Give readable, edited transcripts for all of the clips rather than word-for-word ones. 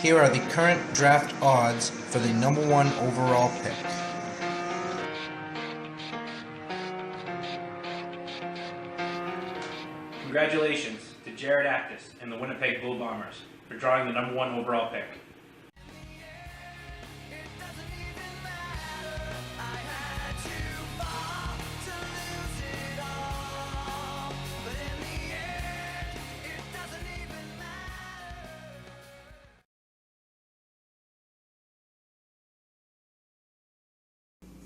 Here are the current draft odds for the number 1 overall pick. Congratulations to Jared Actis and the Winnipeg Blue Bombers for drawing the number 1 overall pick.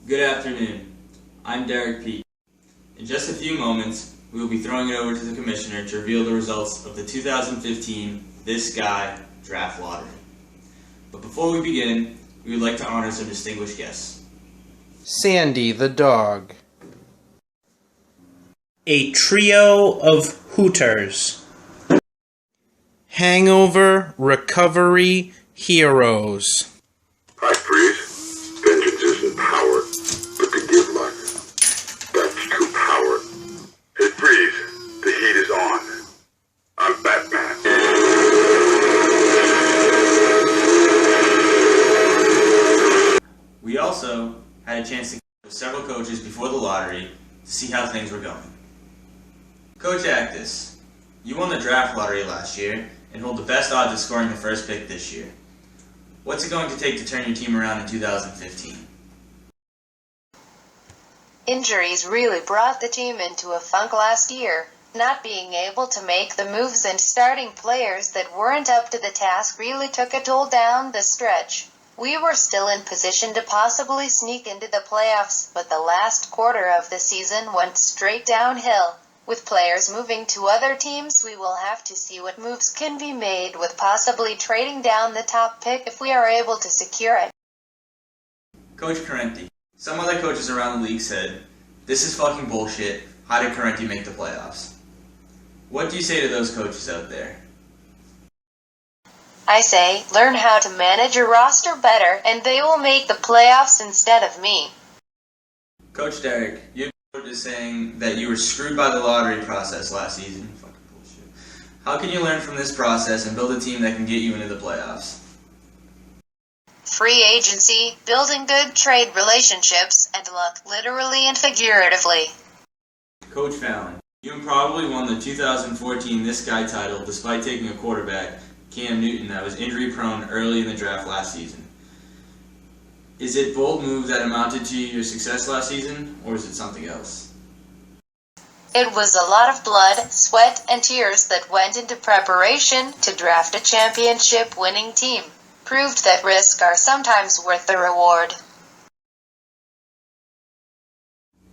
Good afternoon. I'm Derek Peake. In just a few moments, we will be throwing it over to the Commissioner to reveal the results of the 2015 This Guy Draft Lottery. But before we begin, we would like to honor some distinguished guests. Sandy the dog. A trio of Hooters. Hangover Recovery Heroes. I freeze. Vengeance isn't power, but to give life. That's true power. Hey, freeze. The heat is on. I'm Batman. We also had a chance to connect with several coaches before the lottery to see how things were going. Coach Actis, you won the draft lottery last year and hold the best odds of scoring the first pick this year. What's it going to take to turn your team around in 2015? Injuries really brought the team into a funk last year. Not being able to make the moves and starting players that weren't up to the task really took a toll down the stretch. We were still in position to possibly sneak into the playoffs, but the last quarter of the season went straight downhill. With players moving to other teams, we will have to see what moves can be made with possibly trading down the top pick if we are able to secure it. Coach Correnti, some other coaches around the league said, "This is fucking bullshit. How did Correnti make the playoffs?" What do you say to those coaches out there? I say, learn how to manage your roster better, and they will make the playoffs instead of me. Coach Derek, you is saying that you were screwed by the lottery process last season. Fucking bullshit. How can you learn from this process and build a team that can get you into the playoffs? Free agency, building good trade relationships, and luck, literally and figuratively. Coach Fallon, you probably won the 2014 This Guy title despite taking a quarterback, Cam Newton, that was injury prone early in the draft last season. Is it bold move that amounted to your success last season, or is it something else? It was a lot of blood, sweat, and tears that went into preparation to draft a championship-winning team. Proved that risks are sometimes worth the reward.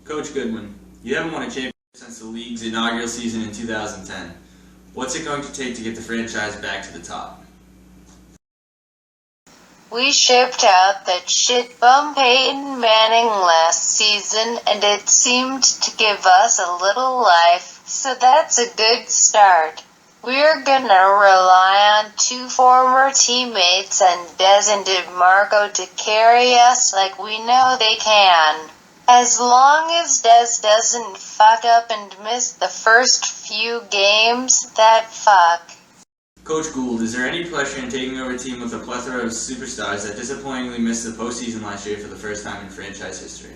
Coach Goodwin, you haven't won a championship since the league's inaugural season in 2010. What's it going to take to get the franchise back to the top? We shipped out that shit bum Peyton Manning last season, and it seemed to give us a little life, so that's a good start. We're gonna rely on 2 former teammates and Dez and DeMarco to carry us like we know they can. As long as Dez doesn't fuck up and miss the first few games, that fuck. Coach Gould, is there any pressure in taking over a team with a plethora of superstars that disappointingly missed the postseason last year for the first time in franchise history?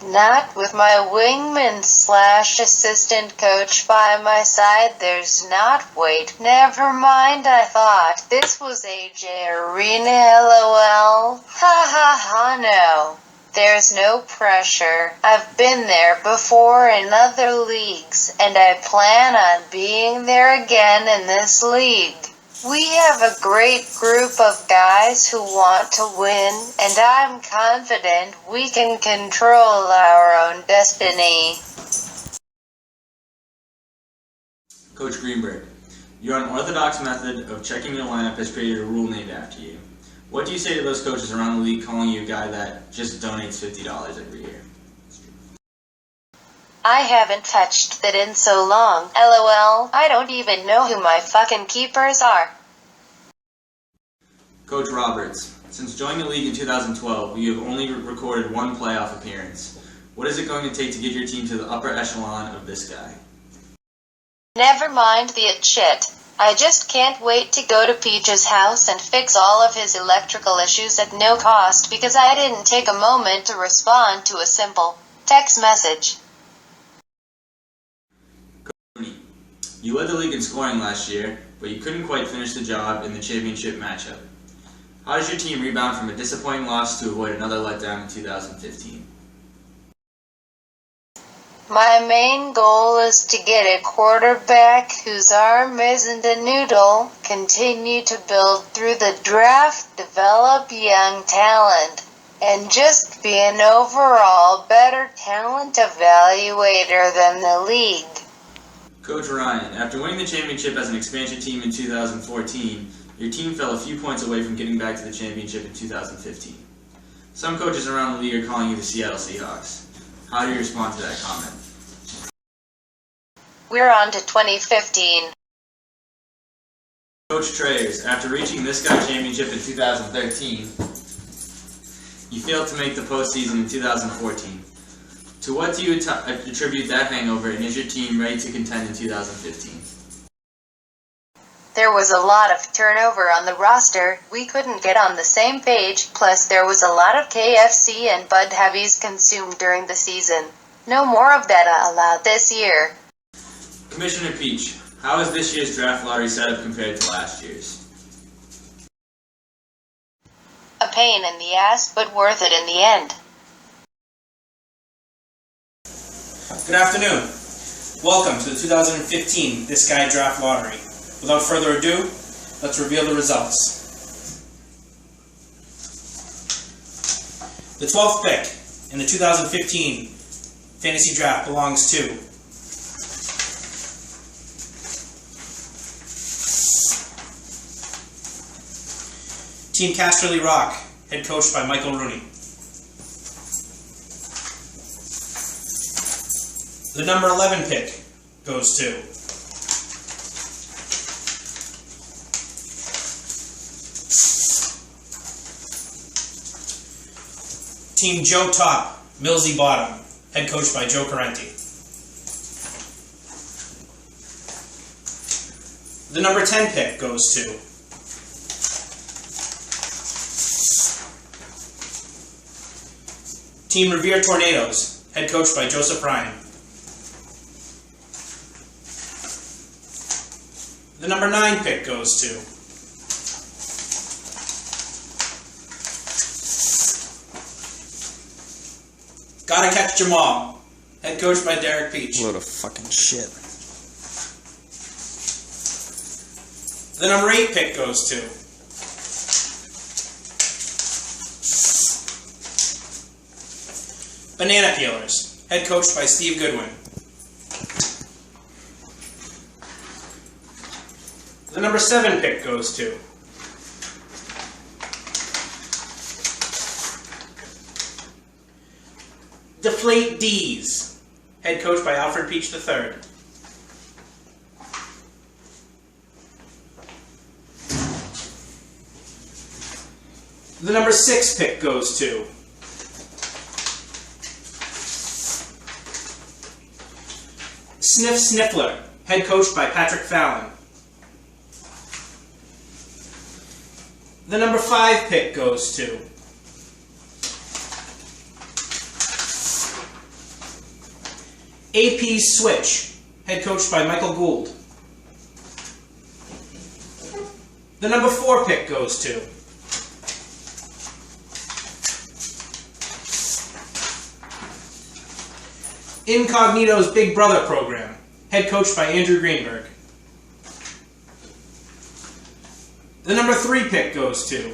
Not with my wingman / assistant coach by my side, there's not. Wait, never mind, I thought this was AJ Arena, lol. Ha ha ha, no. There's no pressure. I've been there before in other leagues, and I plan on being there again in this league. We have a great group of guys who want to win, and I'm confident we can control our own destiny. Coach Greenberg, your unorthodox method of checking your lineup has created a rule named after you. What do you say to those coaches around the league calling you a guy that just donates $50 every year? I haven't touched that in so long, lol. I don't even know who my fucking keepers are. Coach Roberts, since joining the league in 2012, you have only recorded 1 playoff appearance. What is it going to take to get your team to the upper echelon of This Guy? Never mind the shit. I just can't wait to go to Peach's house and fix all of his electrical issues at no cost because I didn't take a moment to respond to a simple text message. You led the league in scoring last year, but you couldn't quite finish the job in the championship matchup. How does your team rebound from a disappointing loss to avoid another letdown in 2015? My main goal is to get a quarterback whose arm isn't a noodle, continue to build through the draft, develop young talent, and just be an overall better talent evaluator than the league. Coach Ryan, after winning the championship as an expansion team in 2014, your team fell a few points away from getting back to the championship in 2015. Some coaches around the league are calling you the Seattle Seahawks. How do you respond to that comment? We're on to 2015. Coach Treyers, after reaching this guy championship in 2013, you failed to make the postseason in 2014. To what do you attribute that hangover, and is your team ready to contend in 2015? There was a lot of turnover on the roster, we couldn't get on the same page, plus there was a lot of KFC and Bud Heavies consumed during the season. No more of that allowed this year. Commissioner Peach, how is this year's draft lottery setup compared to last year's? A pain in the ass, but worth it in the end. Good afternoon. Welcome to the 2015 This Guy Draft Lottery. Without further ado, let's reveal the results. The 12th pick in the 2015 fantasy draft belongs to Team Casterly Rock, head coached by Michael Rooney. The number 11 pick goes to Team Joe Top, Millsy Bottom, head coached by Joe Carenti. The number 10 pick goes to Team Revere Tornadoes, head coached by Joseph Ryan. The number 9 pick goes to Gotta Catch Jamal, head coached by Derek Peach. Load of fucking shit. The number 8 pick goes to Banana Peelers, head coached by Steve Goodwin. The number 7 pick goes to Deflate D's, head coached by Alfred Peach III. The number 6 pick goes to Sniff Sniffler, head coached by Patrick Fallon. The number 5 pick goes to AP Switch, head coached by Michael Gould. The number 4 pick goes to Incognito's Big Brother program, head coached by Andrew Greenberg. The number 3 pick goes to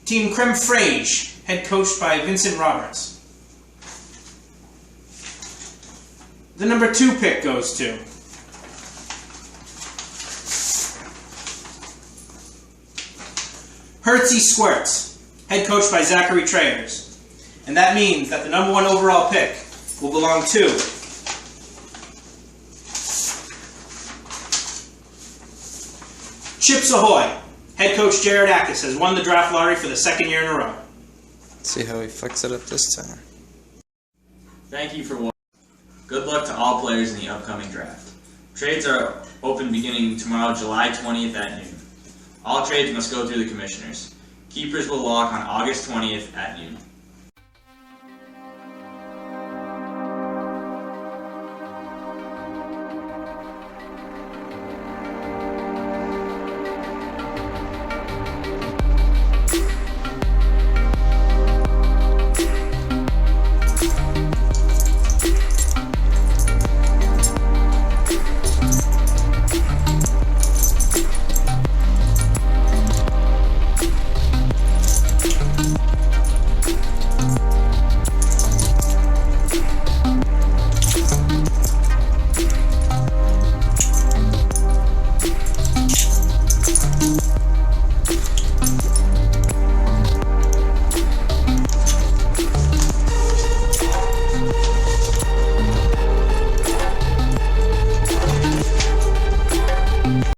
Team Creme Fraiche, head coached by Vincent Roberts. The number 2 pick goes to Hertzy Squirts, head coached by Zachary Treyers. And that means that the number 1 overall pick will belong to Chips Ahoy! Head coach Jared Akis has won the draft lottery for the 2nd year in a row. See how he fucks it up this time. Thank you for watching. Good luck to all players in the upcoming draft. Trades are open beginning tomorrow, July 20th at noon. All trades must go through the commissioners. Keepers will lock on August 20th at noon.